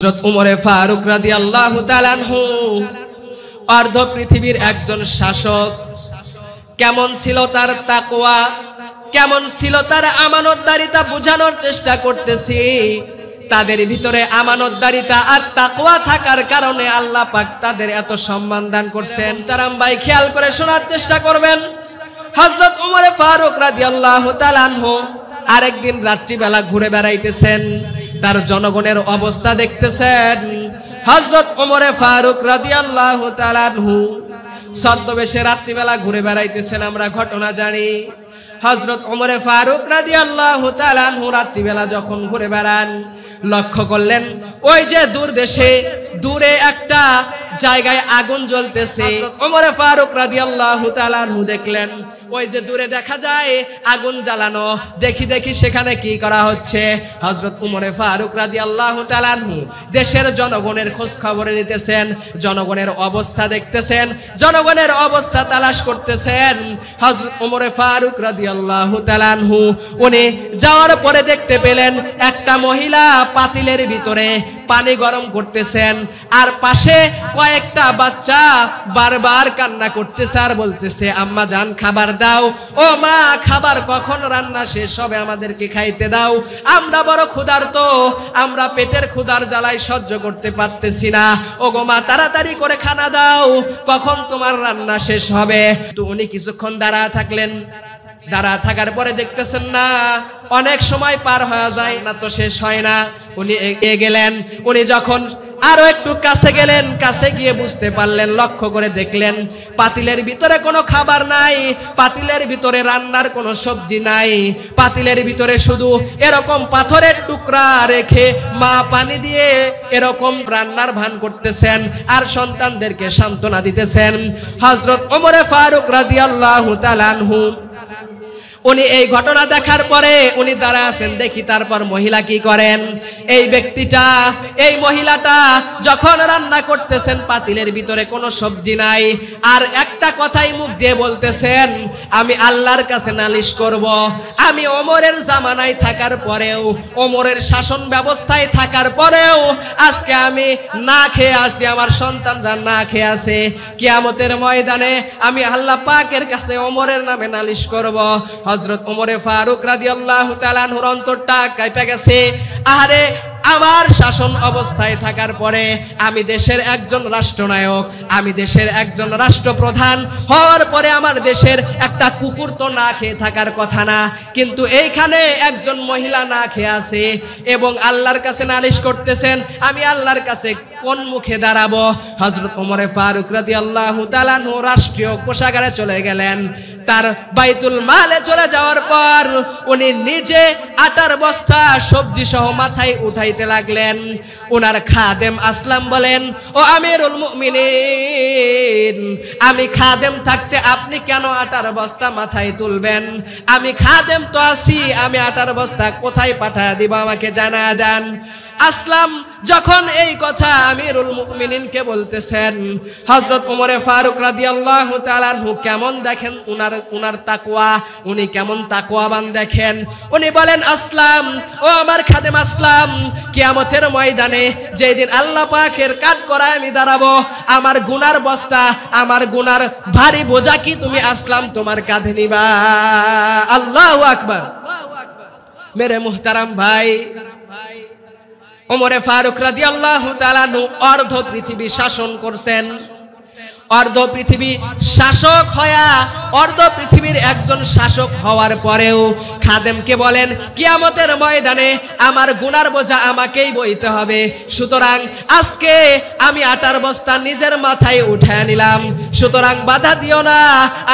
হযরত উমরে ফারুক রাদিয়াল্লাহু তাআলা আনহু অর্ধ পৃথিবীর একজন শাসক। কেমন ছিল তার তাকওয়া, কেমন ছিল তার আমানতদারিতা বোঝানোর চেষ্টা করতেছি। তাদের ভিতরে আমানতদারিতা আর তাকওয়া থাকার কারণে আল্লাহ পাক তাদের এত সম্মান দান করছেন। তারাম ভাই খেয়াল করে শোনার চেষ্টা করবেন। হযরত উমরে ফারুক রাদিয়াল্লাহু তাআলা আনহু আরেকদিন রাত্রিবেলা ঘুরে বেড়াইতেছেন, তার জনগণের অবস্থা দেখতেছেন। হযরত উমরে ফারুক রাদিয়াল্লাহু তাআলা আনহু ছদ্মবেশে রাত্রিবেলা ঘুরে বেড়াইতেছেন। আমরা ঘটনা জানি। হযরত উমরে ফারুক রাদিয়াল্লাহু তাআলা আনহু রাত্রিবেলা যখন ঘুরে বেড়ান, লক্ষ্য করলেন ওই যে দূর দেশে দূরে একটা জায়গায় আগুন জ্বলতেছে। উমরে ফারুক রাদিয়াল্লাহু তাআলা আনহু দেখলেন ওই যে দূরে দেখা যায় আগুন জ্বালানো। দেখি সেখানে কি করা হচ্ছে। হযরত উমরে ফারুক রাদিয়াল্লাহু তাআলা আনহু দেশের জনগণের খোঁজ খবর নিতেছেন, জনগণের অবস্থা দেখতেছেন, জনগণের অবস্থা তালাশ করতেছেন। হযরত উমরে ফারুক রাদিয়াল্লাহু তাআলা আনহু উনি যাওয়ার পরে দেখতে পেলেন একটা মহিলা পাতিলের ভিতরে পানি গরম করতেছেন, আর পাশে কয়েকটা বাচ্চা বারবার কান্না করতেছে আর বলতেছে, আম্মা জান খাবার দাও, ও মা খাবার কখন রান্না শেষ হবে, আমাদেরকে খাইতে দাও, আমরা বড় ক্ষুধার্ত, আমরা পেটের ক্ষুধার জ্বালায় সহ্য করতে পারতেছি না, ও গো মা তাড়াতাড়ি করে খানা দাও, কখন তোমার রান্না শেষ হবে। তো উনি কিছুক্ষণ দাঁড়া থাকলেন। দাঁড়া থাকার পরে দেখতেছেন না অনেক সময় পার হয়ে যায় না, তো শেষ হয় না। উনি এগিয়ে গেলেন। উনি যখন আরো একটু কাছে গেলেন, কাছে গিয়ে বুঝতে পারলেন, লক্ষ্য করে দেখলেন পাতিলের ভিতরে কোনো খাবার নাই, পাতিলের ভিতরে রান্নার কোনো সবজি নাই, পাতিলের ভিতরে শুধু এরকম পাথরের টুকরা রেখে মা পানি দিয়ে এরকম রান্নার ভান করতেছেন আর সন্তানদেরকে সান্ত্বনা দিতেছেন। হযরত ওমরে ফারুক রাদিয়াল্লাহু তাআলা আনহু উনি এই ঘটনা দেখার পরে উনি দাঁড়া আছেন। দেখি তারপর মহিলা কি করেন। এই ব্যক্তিটা, এই মহিলাটা যখন রান্না করতেছেন পাতিলের ভিতরে কোনো সবজি নাই, আর একটা কথাই মুখ দিয়ে বলতেছেন, আমি আল্লাহর কাছে নালিশ করব, আমি ওমরের জামানায় থাকার পরেও, ওমরের শাসন ব্যবস্থায় থাকার পরেও আজকে আমি না খেয়ে আছি, আমার সন্তানরা না খেয়ে আছে। কিয়ামতের ময়দানে আমি আল্লাহ পাকের কাছে ওমরের নামে নালিশ করব। হযরত ওমরে ফারুক রাদিয়াল্লাহু তাআলা আনহুর অন্তরটা কাঁপে গেছে। আরে আমার শাসন অবস্থায় থাকার পরে আমি দেশের একজন রাষ্ট্রনায়ক, আমি দেশের একজন রাষ্ট্রপ্রধান হওয়ার পরে আমার দেশের একটা কুকুর তো না খেয়ে থাকার কথা না, কিন্তু এইখানে একজন মহিলা না খেয়ে আছে এবং আল্লাহর কাছে নালিশ করতেছেন, আমি আল্লাহর কাছে কোন মুখে দাঁড়াবো। হযরত ওমরে ফারুক রাদিয়াল্লাহু তাআলা আনহু রাষ্ট্রীয় কোষাগারে চলে গেলেন। তার বাইতুল মালে চলে যাওয়ার পর উনি নিজে আটার বস্তা সবজি সহ মাথায় উঠাইতে লাগলেন। ওনার খাদেম আসলাম বলেন, ও আমিরুল মুমিনিন, আমি খাদেম থাকতে আপনি কেন আটার বস্তা মাথায় তুলবেন? আমি খাদেম তো আছি, আমি আটার বস্তা কোথায় পাঠায় দিব আমাকে জানা দেন। আসলাম যখন এই কথা আমিরুল মুমিনিনকে বলতেছেন, হযরত ওমরে ফারুক রাদিয়াল্লাহু তাআলা আনহু কেমন দেখেন উনার তাকওয়া, উনি কেমন তাকওয়াবান দেখেন। উনি বলেন, আসলাম, ও আমার খাদেম আসলাম, কিয়ামতের ময়দানে যেদিন আল্লাহ পাকের কাঠ করায় আমি দাঁড়াবো, আমার গুনার বস্তা, আমার গুনার ভারী বোঝা কি তুমি আসলাম তোমার কাঁধে নিবা? আল্লাহু আকবার। মেরে মুহতারাম ভাই, ওমরে ফারুক রাদিয়াল্লাহু তাআলা আনহু অর্ধ পৃথিবী শাসন করছেন। অর্ধ পৃথিবী শাসক হয়া, অর্ধ পৃথিবীর একজন শাসক হওয়ার পরেও খাদেমকে বলেন, কিয়ামতের ময়দানে আমার গুনার বোঝা আমাকেই বইতে হবে, সুতরাং আজকে আমি আটার বস্তা নিজের মাথায় উঠায় নিলাম, সুতরাং বাধা দিও না,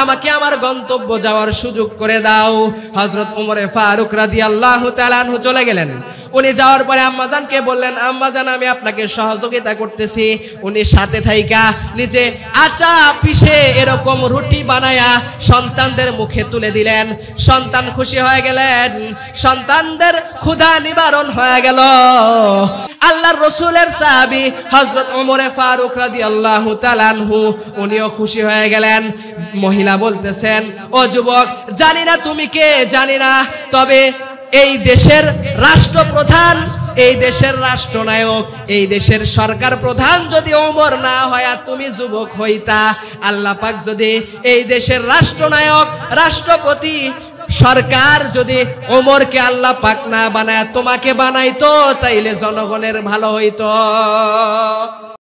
আমাকে আমার গন্তব্য যাওয়ার সুযোগ করে দাও। হযরত ওমরে ফারুক রাদিয়াল্লাহু তাআলা আনহু চলে গেলেন। উনি যাওয়ার পরে আম্মাজানকে বললেন, আম্মাজান আমি আপনাকে সহযোগিতা করতেছি। উনি সাথে থাইকা নিজে আটা পিষে এরকম রুটি বানায়া সন্তানদের মুখে তুলে দিলেন। সন্তান খুশি হয়ে গেলেন, সন্তানদের ক্ষুধা নিবারণ হয়ে গেল। আল্লাহর রাসূলের সাহাবী হযরত ওমরে ফারুক রাদিয়াল্লাহু তাআলা আনহু উনিও খুশি হয়ে গেলেন। মহিলা বলতেছেন, ও যুবক, জানি না তুমি কে, জানি না, তবে এই দেশের রাষ্ট্রপ্রধান এই দেশের রাষ্ট্রনায়ক, এই দেশের সরকার প্রধান যদি ওমর না হয় আর তুমি যুবক হইতা, আল্লাহ পাক যদি এই দেশের রাষ্ট্রনায়ক, রাষ্ট্রপতি, সরকার যদি ওমরকে আল্লাহ পাক না বানায় তোমাকে বানাইতো, তাইলে জনগণের ভালো হইতো।